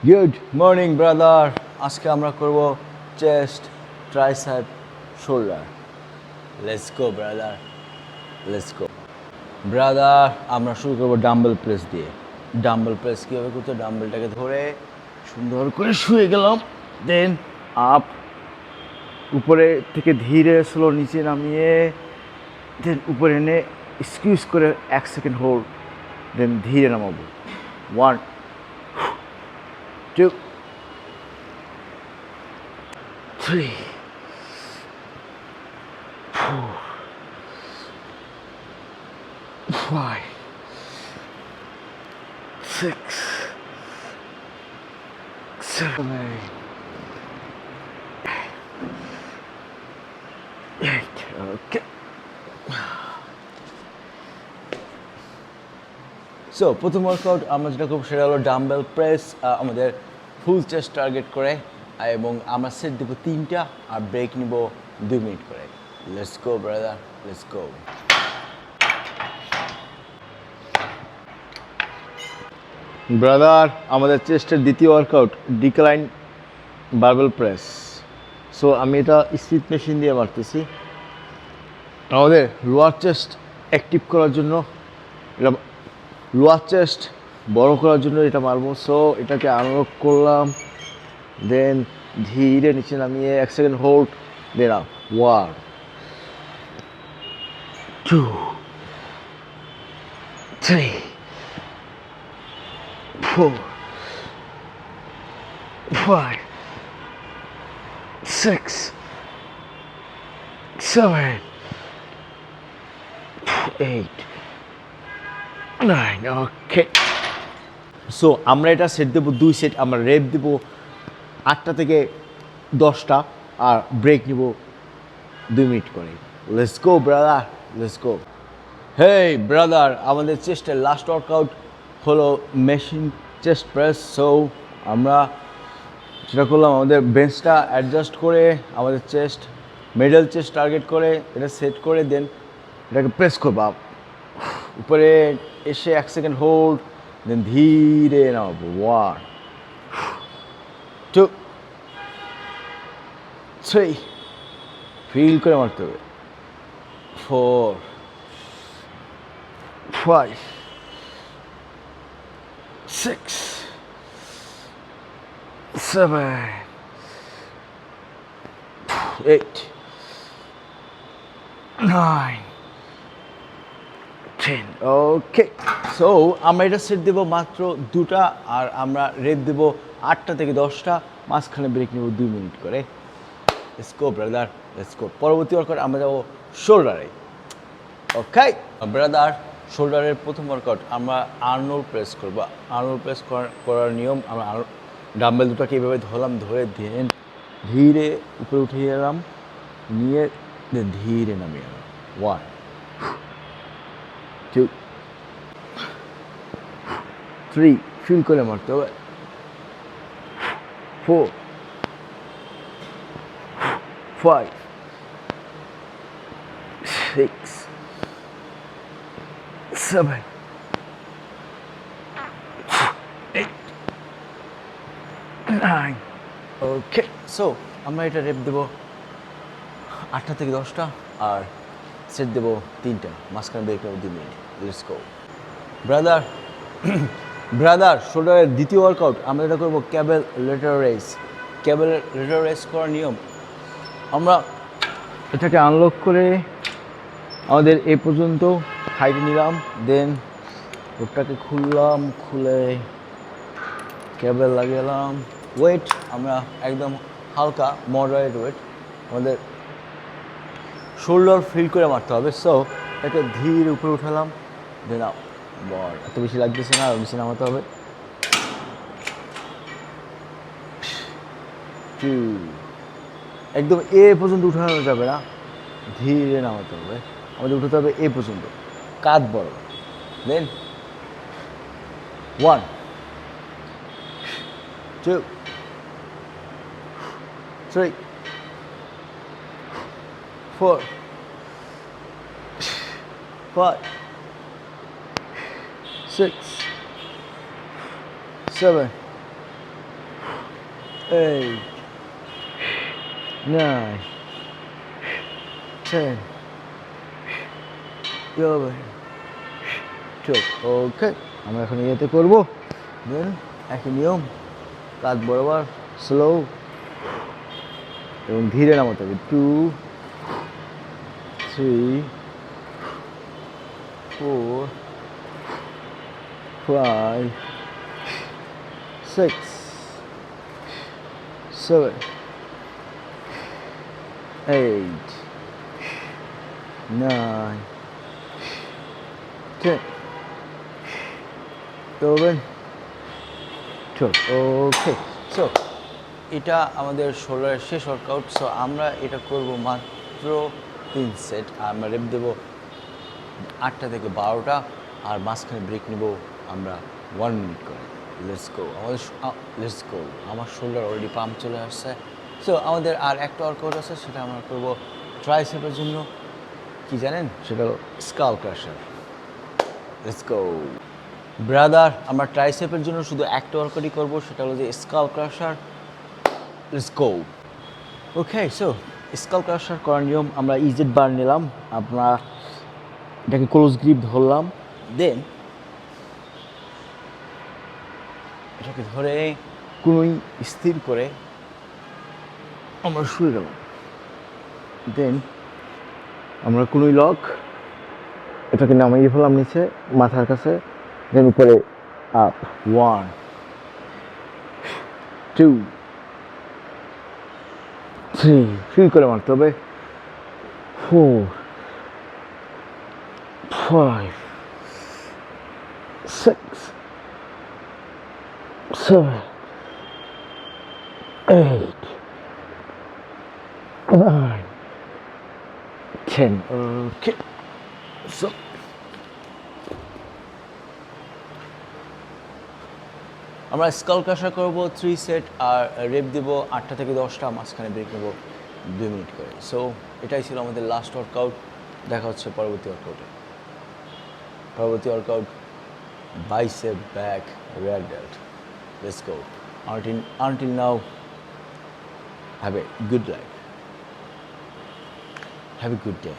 Good morning brother. আজকে আমরা করব chest, tricep, shoulder. Let's go brother, let's go brother. আমরা শুরু করব ডাম্বেল প্রেস দিয়ে। ডাম্বেল প্রেস কীভাবে করতে, ডাম্বেলটাকে ধরে সুন্দর করে শুয়ে গেলাম, দেন আপ, উপরে থেকে ধীরে স্লো নিচে নামিয়ে, দেন উপরে এনে স্কুইজ করে 1 সেকেন্ড হোল্ড, দেন ধীরে নামাবো। 1 2 3 4 5 6 7 8 ওকে। সো প্রথম ওয়ার্কআউট আমরা যেটা করবো সেটা হলো ডাম্বেল প্রেস, আমাদের ফুল চেস্ট টার্গেট করে, এবং আমরা সেট দেবো 3টা আর ব্রেক নিব 2 মিনিট করে। Let's go brother, let's go. Brother, আমাদের চেস্টের দ্বিতীয় workout decline barbell press. So আমি এটা স্পিড মেশিন দিয়ে মারতেছি। আমাদের লোয়ার চেস্ট অ্যাক্টিভ করার জন্য, এটা লোয়ার চেস্ট বড় করার জন্য এটা মারবো। সো এটাকে আনলক করলাম, দেন ধীরে নিচে নামিয়ে 1 সেকেন্ড হোল্ড, দেন আপ। 1 2 3 4 5 6 7 8 9 ওকে। সো আমরা এটা সেট দেবো 2 সেট। আমরা রেপ দেবো 8টা থেকে 10টা আর ব্রেক নিব 2 মিনিট করে। Let's go brother, let's go. Hey brother, আমাদের চেস্টের লাস্ট ওয়ার্কআউট হলো মেশিন চেস্ট প্রেস। সো আমরা যেটা করলাম, আমাদের বেঞ্চটা অ্যাডজাস্ট করে আমাদের চেস্ট, মিডল চেস্ট টার্গেট করে এটা সেট করে, দেন এটাকে প্রেস করবো উপরে এসে 1 সেকেন্ড হোল্ড, দেন ধীরে নামাবো। 1 2 3 ফিল করে মারতে হবে। 4 5 6 7 8 9 10 ওকে। সো আমরা এটা সেট দেবো মাত্র 2টা আর আমরা রেপ দেবো 8টা থেকে 10টা, মাঝখানে ব্রেক নেব 2 মিনিট করে। Let's go brother, let's go. পরবর্তী ওয়ার্কআউট আমরা যাবো শোল্ডারে। ওকে ব্রাদার, শোল্ডারের প্রথম ওয়ার্কআউট আমরা আর্নোল্ড প্রেস করবো। আর্নোল্ড প্রেস করার নিয়ম, আমরা ডাম্বেল দুটাকে এইভাবে ধরলাম, ধরে ধীরে উপরে উঠে এলাম, নিয়ে ধীরে নামিয়ে এলাম। 1 2 3 ফিল করে মারতে হবে। 4 5 6 7 8 9 ওকে। সো আমরা এটা রেপ দেবো 8টা থেকে 10টা আর সেট দেবো 3টা, মাঝখানে ব্রেক নেবো 2 মিনিট। Let's go brother. ব্রাদার, শোল্ডারের দ্বিতীয় ওয়ার্কআউট আমরা এটা করবো cable lateral raise. Cable lateral raise করার নিয়ম, আমরা এটাকে আনলক করে আমাদের এ পর্যন্ত হাইটে নিলাম, দেন ওটাকে খুললাম, খুলে ক্যাবেল লাগিয়েলাম। ওয়েট আমরা একদম হালকা মডারেট ওয়েট, আমাদের শোল্ডার ফিল করে মারতে হবে। সো এটাকে ধীরে উপরে উঠালাম, দেন বল এত বেশি লাগতেছে না, বেশি নামাতে হবে। 2 একদম এ পর্যন্ত উঠানো যাবে না, ধীরে নামাতে হবে। আমাদের উঠাতে হবে এ পর্যন্ত, কাঁধ বড়। দেন 1 2 3 4 5 6 7 8, 9, 10, 11, 12. ওকে, আমরা এখন ইয়েতে করবো। দেন একই নিয়ম, কাঁধ বরাবর স্লো এবং ধীরে নামাতে হবে। 2, 3, 4, 5, 6, 7, 8, 9, 10, 11, 12. ওকে, সো এটা আমাদের শোল্ডারের শেষ ওয়ার্কআউট। সো আমরা এটা করব মাত্র 3 সেট। আমরা রেপ দেবো 8টা থেকে 12টা, আর মাঝখানে ব্রেক নেব আমরা 1 মিনিট করে। Let's go, let's go. আমার শোল্ডার অলরেডি পাম্প চলে আসছে। সো আমাদের আর একটা ওয়ার্কআউট আছে, সেটা আমরা করব ট্রাইসেপের জন্য। কি জানেন? সেটা হলো skull crusher. Let's go brother. আমরা ট্রাইসেপের জন্য শুধু একটা ওয়ার্কআউটই করবো, সেটা হলো যে skull crusher. Let's go. Okay, so skull crusher করার নিয়ম, আমরা ইজেড বার নিলাম, আমরা এটাকে ক্লোজ গ্রিপ ধরলাম, দেন এটাকে ধরে কোনোই স্থির করে আমরা শুয়ে গেলাম। দেন আমরা কোনোই লক এটাকে নামিয়ে ফেলাম নিচে মাথার কাছে, দেন উপরে আপ। 1, 2, 3, ফিল করে মারতে হবে। 4, 5, 6, 7, 8, 9, 10. ওকে, সো আমরা স্কাল ক্রাশার করবো 3 সেট, আর রেপ দেব 8টা থেকে 10টা, মাঝখানে ব্রেক নেব 2 মিনিট করে। সো এটাই ছিল আমাদের লাস্ট ওয়ার্কআউট। দেখা হচ্ছে পরবর্তী ওয়ার্কআউটে। পরবর্তী workout bicep back rare ডেল্ট। Let's go. Until now, have a good life. Have a good day.